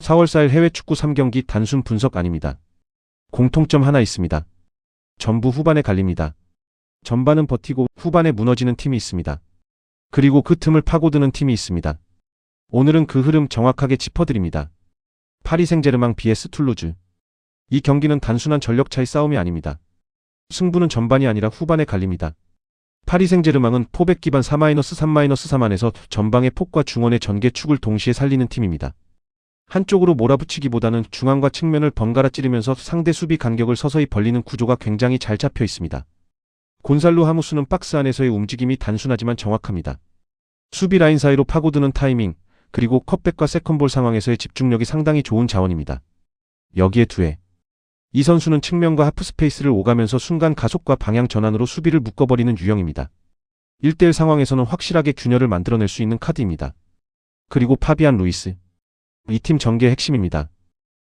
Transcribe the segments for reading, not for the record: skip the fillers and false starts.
4월 4일 해외 축구 3경기 단순 분석 아닙니다. 공통점 하나 있습니다. 전부 후반에 갈립니다. 전반은 버티고 후반에 무너지는 팀이 있습니다. 그리고 그 틈을 파고드는 팀이 있습니다. 오늘은 그 흐름 정확하게 짚어드립니다. 파리 생제르맹 vs 툴루즈. 이 경기는 단순한 전력 차이 싸움이 아닙니다. 승부는 전반이 아니라 후반에 갈립니다. 파리 생제르맹은 포백 기반 4-3-3 안에서 전방의 폭과 중원의 전개 축을 동시에 살리는 팀입니다. 한쪽으로 몰아붙이기보다는 중앙과 측면을 번갈아 찌르면서 상대 수비 간격을 서서히 벌리는 구조가 굉장히 잘 잡혀 있습니다. 곤살로 하무스는 박스 안에서의 움직임이 단순하지만 정확합니다. 수비 라인 사이로 파고드는 타이밍, 그리고 컷백과 세컨볼 상황에서의 집중력이 상당히 좋은 자원입니다. 여기에 더해 이 선수는 측면과 하프 스페이스를 오가면서 순간 가속과 방향 전환으로 수비를 묶어버리는 유형입니다. 1대1 상황에서는 확실하게 균열을 만들어낼 수 있는 카드입니다. 그리고 파비안 루이스. 이 팀 전개의 핵심입니다.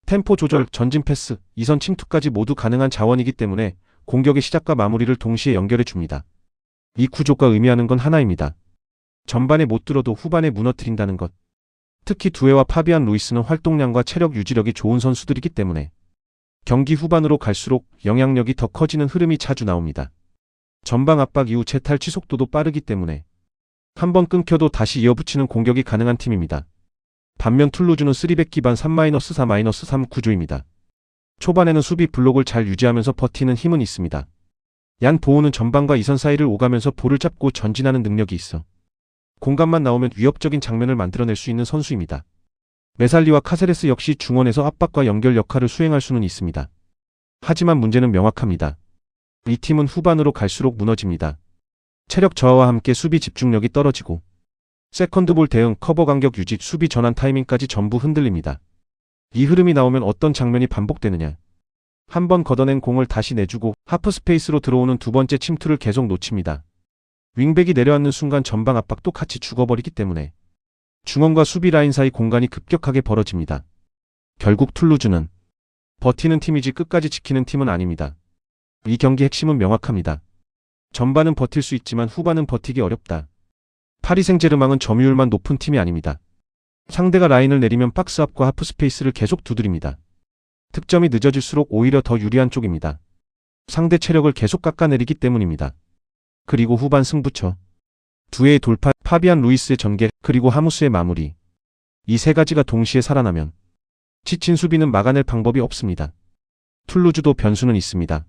템포 조절, 전진 패스, 이선 침투까지 모두 가능한 자원이기 때문에 공격의 시작과 마무리를 동시에 연결해 줍니다. 이 구조가 의미하는 건 하나입니다. 전반에 못 들어도 후반에 무너뜨린다는 것. 특히 두에와 파비안 루이스는 활동량과 체력 유지력이 좋은 선수들이기 때문에 경기 후반으로 갈수록 영향력이 더 커지는 흐름이 자주 나옵니다. 전방 압박 이후 재탈취 속도도 빠르기 때문에 한번 끊겨도 다시 이어붙이는 공격이 가능한 팀입니다. 반면 툴루즈는 3백 기반 3-4-3 구조입니다. 초반에는 수비 블록을 잘 유지하면서 버티는 힘은 있습니다. 얀 보우는 전방과 이선 사이를 오가면서 볼을 잡고 전진하는 능력이 있어 공간만 나오면 위협적인 장면을 만들어낼 수 있는 선수입니다. 메살리와 카세레스 역시 중원에서 압박과 연결 역할을 수행할 수는 있습니다. 하지만 문제는 명확합니다. 이 팀은 후반으로 갈수록 무너집니다. 체력 저하와 함께 수비 집중력이 떨어지고 세컨드볼 대응, 커버 간격 유지, 수비 전환 타이밍까지 전부 흔들립니다. 이 흐름이 나오면 어떤 장면이 반복되느냐. 한번 걷어낸 공을 다시 내주고 하프 스페이스로 들어오는 두 번째 침투를 계속 놓칩니다. 윙백이 내려앉는 순간 전방 압박도 같이 죽어버리기 때문에 중원과 수비 라인 사이 공간이 급격하게 벌어집니다. 결국 툴루즈는 버티는 팀이지 끝까지 지키는 팀은 아닙니다. 이 경기 핵심은 명확합니다. 전반은 버틸 수 있지만 후반은 버티기 어렵다. 파리 생제르맹은 점유율만 높은 팀이 아닙니다. 상대가 라인을 내리면 박스 앞과 하프 스페이스를 계속 두드립니다. 득점이 늦어질수록 오히려 더 유리한 쪽입니다. 상대 체력을 계속 깎아내리기 때문입니다. 그리고 후반 승부처. 두에의 돌파, 파비안 루이스의 전개, 그리고 하무스의 마무리. 이 세 가지가 동시에 살아나면 지친 수비는 막아낼 방법이 없습니다. 툴루즈도 변수는 있습니다.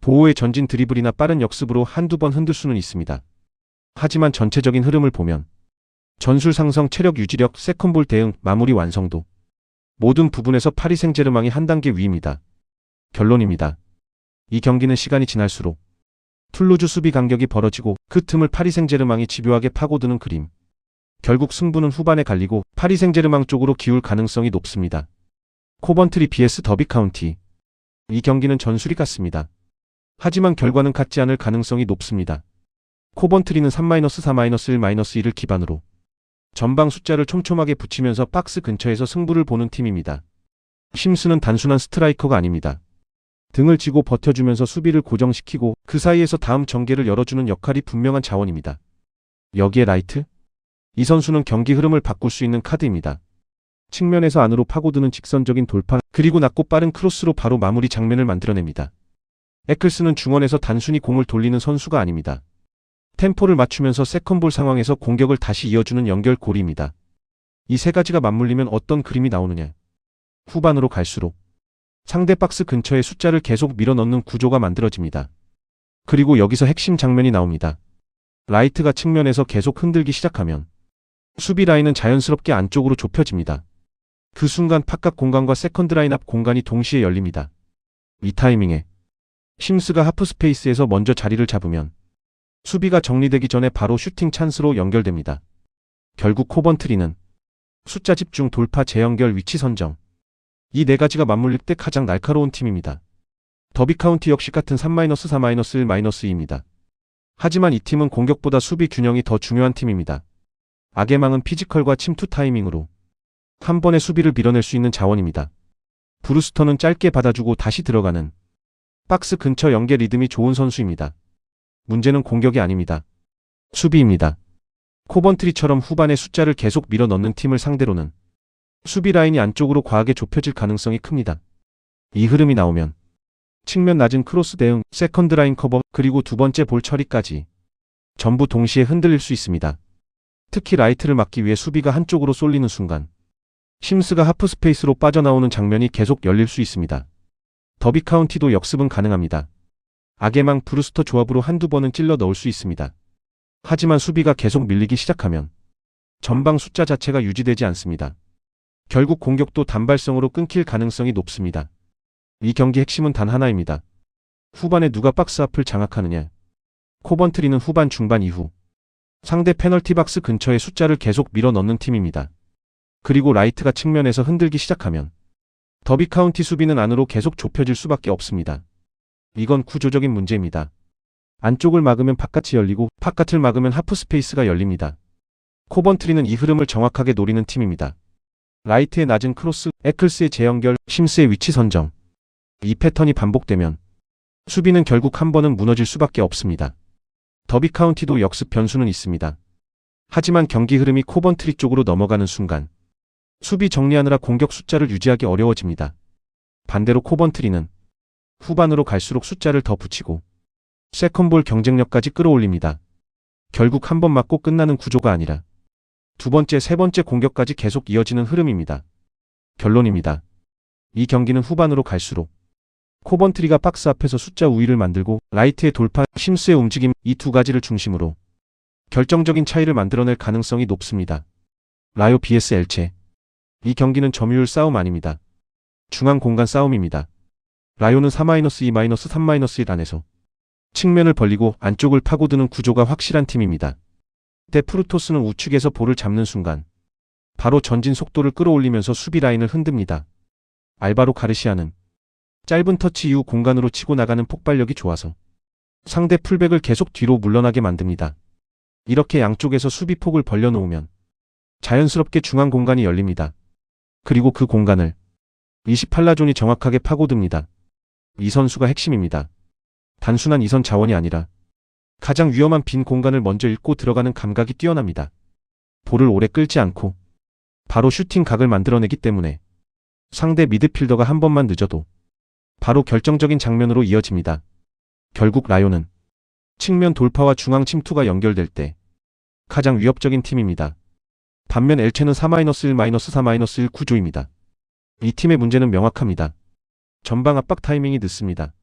보호의 전진 드리블이나 빠른 역습으로 한두 번 흔들 수는 있습니다. 하지만 전체적인 흐름을 보면 전술 상성, 체력 유지력, 세컨볼 대응, 마무리 완성도 모든 부분에서 파리 생제르맹이 한 단계 위입니다. 결론입니다. 이 경기는 시간이 지날수록 툴루즈 수비 간격이 벌어지고 그 틈을 파리 생제르맹이 집요하게 파고드는 그림. 결국 승부는 후반에 갈리고 파리 생제르맹 쪽으로 기울 가능성이 높습니다. 코번트리 vs 더비 카운티. 이 경기는 전술이 같습니다. 하지만 결과는 같지 않을 가능성이 높습니다. 코번트리는 3-4-1-1을 기반으로 전방 숫자를 촘촘하게 붙이면서 박스 근처에서 승부를 보는 팀입니다. 심스는 단순한 스트라이커가 아닙니다. 등을 쥐고 버텨주면서 수비를 고정시키고 그 사이에서 다음 전개를 열어주는 역할이 분명한 자원입니다. 여기에 라이트? 이 선수는 경기 흐름을 바꿀 수 있는 카드입니다. 측면에서 안으로 파고드는 직선적인 돌파, 그리고 낮고 빠른 크로스로 바로 마무리 장면을 만들어냅니다. 에클스는 중원에서 단순히 공을 돌리는 선수가 아닙니다. 템포를 맞추면서 세컨볼 상황에서 공격을 다시 이어주는 연결고리입니다. 이 세 가지가 맞물리면 어떤 그림이 나오느냐. 후반으로 갈수록 상대 박스 근처에 숫자를 계속 밀어넣는 구조가 만들어집니다. 그리고 여기서 핵심 장면이 나옵니다. 라이트가 측면에서 계속 흔들기 시작하면 수비 라인은 자연스럽게 안쪽으로 좁혀집니다. 그 순간 바깥 공간과 세컨드 라인 앞 공간이 동시에 열립니다. 이 타이밍에 심스가 하프 스페이스에서 먼저 자리를 잡으면 수비가 정리되기 전에 바로 슈팅 찬스로 연결됩니다. 결국 코번트리는 숫자 집중, 돌파, 재연결, 위치 선정. 이 네 가지가 맞물릴 때 가장 날카로운 팀입니다. 더비 카운티 역시 같은 3-4-1-2입니다. 하지만 이 팀은 공격보다 수비 균형이 더 중요한 팀입니다. 아게망은 피지컬과 침투 타이밍으로 한 번의 수비를 밀어낼 수 있는 자원입니다. 브루스터는 짧게 받아주고 다시 들어가는 박스 근처 연계 리듬이 좋은 선수입니다. 문제는 공격이 아닙니다. 수비입니다. 코번트리처럼 후반에 숫자를 계속 밀어넣는 팀을 상대로는 수비 라인이 안쪽으로 과하게 좁혀질 가능성이 큽니다. 이 흐름이 나오면 측면 낮은 크로스 대응, 세컨드 라인 커버, 그리고 두 번째 볼 처리까지 전부 동시에 흔들릴 수 있습니다. 특히 라이트를 막기 위해 수비가 한쪽으로 쏠리는 순간 심스가 하프 스페이스로 빠져나오는 장면이 계속 열릴 수 있습니다. 더비 카운티도 역습은 가능합니다. 악의망 브루스터 조합으로 한두 번은 찔러 넣을 수 있습니다. 하지만 수비가 계속 밀리기 시작하면 전방 숫자 자체가 유지되지 않습니다. 결국 공격도 단발성으로 끊길 가능성이 높습니다. 이 경기 핵심은 단 하나입니다. 후반에 누가 박스 앞을 장악하느냐. 코번트리는 후반 중반 이후 상대 페널티 박스 근처에 숫자를 계속 밀어 넣는 팀입니다. 그리고 라이트가 측면에서 흔들기 시작하면 더비 카운티 수비는 안으로 계속 좁혀질 수밖에 없습니다. 이건 구조적인 문제입니다. 안쪽을 막으면 바깥이 열리고 바깥을 막으면 하프 스페이스가 열립니다. 코번트리는 이 흐름을 정확하게 노리는 팀입니다. 라이트의 낮은 크로스, 에클스의 재연결, 심스의 위치 선정. 이 패턴이 반복되면 수비는 결국 한 번은 무너질 수밖에 없습니다. 더비 카운티도 역습 변수는 있습니다. 하지만 경기 흐름이 코번트리 쪽으로 넘어가는 순간 수비 정리하느라 공격 숫자를 유지하기 어려워집니다. 반대로 코번트리는 후반으로 갈수록 숫자를 더 붙이고 세컨볼 경쟁력까지 끌어올립니다. 결국 한 번 맞고 끝나는 구조가 아니라 두 번째, 세 번째 공격까지 계속 이어지는 흐름입니다. 결론입니다. 이 경기는 후반으로 갈수록 코번트리가 박스 앞에서 숫자 우위를 만들고 라이트의 돌파, 심스의 움직임, 이 두 가지를 중심으로 결정적인 차이를 만들어낼 가능성이 높습니다. 라요 vs 엘체. 이 경기는 점유율 싸움 아닙니다. 중앙 공간 싸움입니다. 라요는 4-2-3-1 안에서 측면을 벌리고 안쪽을 파고드는 구조가 확실한 팀입니다. 데프루토스는 우측에서 볼을 잡는 순간 바로 전진 속도를 끌어올리면서 수비 라인을 흔듭니다. 알바로 가르시아는 짧은 터치 이후 공간으로 치고 나가는 폭발력이 좋아서 상대 풀백을 계속 뒤로 물러나게 만듭니다. 이렇게 양쪽에서 수비폭을 벌려놓으면 자연스럽게 중앙 공간이 열립니다. 그리고 그 공간을 28라존이 정확하게 파고듭니다. 이 선수가 핵심입니다. 단순한 이선 자원이 아니라 가장 위험한 빈 공간을 먼저 읽고 들어가는 감각이 뛰어납니다. 볼을 오래 끌지 않고 바로 슈팅 각을 만들어내기 때문에 상대 미드필더가 한 번만 늦어도 바로 결정적인 장면으로 이어집니다. 결국 라요는 측면 돌파와 중앙 침투가 연결될 때 가장 위협적인 팀입니다. 반면 엘체는 4-1-4-1 구조입니다. 이 팀의 문제는 명확합니다. 전방 압박 타이밍이 늦습니다.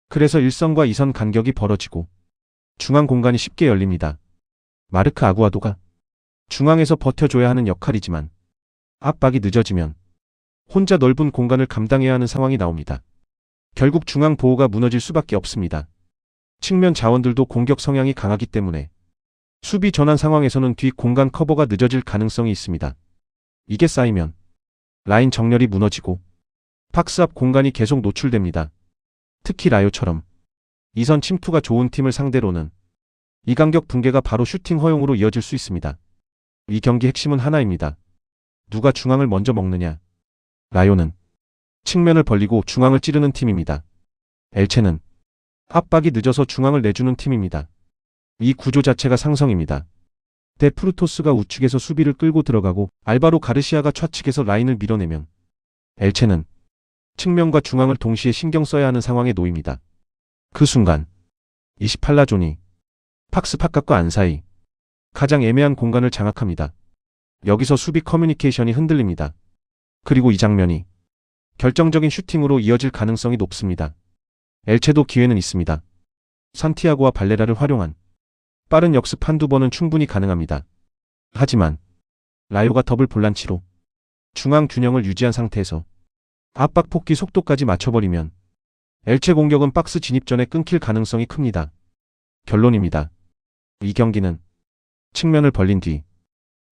그래서 1선과 2선 간격이 벌어지고 중앙 공간이 쉽게 열립니다. 마르크 아구아도가 중앙에서 버텨줘야 하는 역할이지만 압박이 늦어지면 혼자 넓은 공간을 감당해야 하는 상황이 나옵니다. 결국 중앙 보호가 무너질 수밖에 없습니다. 측면 자원들도 공격 성향이 강하기 때문에 수비 전환 상황에서는 뒷 공간 커버가 늦어질 가능성이 있습니다. 이게 쌓이면 라인 정렬이 무너지고 박스 앞 공간이 계속 노출됩니다. 특히 라요처럼 이선 침투가 좋은 팀을 상대로는 이 간격 붕괴가 바로 슈팅 허용으로 이어질 수 있습니다. 이 경기 핵심은 하나입니다. 누가 중앙을 먼저 먹느냐. 라요는 측면을 벌리고 중앙을 찌르는 팀입니다. 엘체는 압박이 늦어서 중앙을 내주는 팀입니다. 이 구조 자체가 상성입니다. 데프루토스가 우측에서 수비를 끌고 들어가고 알바로 가르시아가 좌측에서 라인을 밀어내면 엘체는 측면과 중앙을 동시에 신경 써야 하는 상황에 놓입니다. 그 순간 28라존이 박스 바깥과 안 사이 가장 애매한 공간을 장악합니다. 여기서 수비 커뮤니케이션이 흔들립니다. 그리고 이 장면이 결정적인 슈팅으로 이어질 가능성이 높습니다. 엘체도 기회는 있습니다. 산티아고와 발레라를 활용한 빠른 역습 한두 번은 충분히 가능합니다. 하지만 라요가 더블 볼란치로 중앙 균형을 유지한 상태에서 압박 폭기 속도까지 맞춰버리면 엘체 공격은 박스 진입 전에 끊길 가능성이 큽니다. 결론입니다. 이 경기는 측면을 벌린 뒤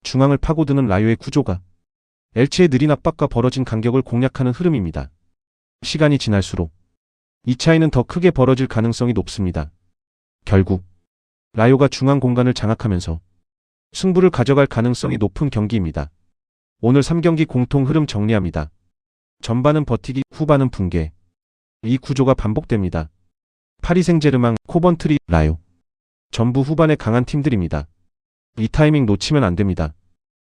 중앙을 파고드는 라요의 구조가 엘체의 느린 압박과 벌어진 간격을 공략하는 흐름입니다. 시간이 지날수록 이 차이는 더 크게 벌어질 가능성이 높습니다. 결국 라요가 중앙 공간을 장악하면서 승부를 가져갈 가능성이 높은 경기입니다. 오늘 3경기 공통 흐름 정리합니다. 전반은 버티기, 후반은 붕괴. 이 구조가 반복됩니다. 파리 생제르맹, 코번트리, 라요. 전부 후반에 강한 팀들입니다. 이 타이밍 놓치면 안 됩니다.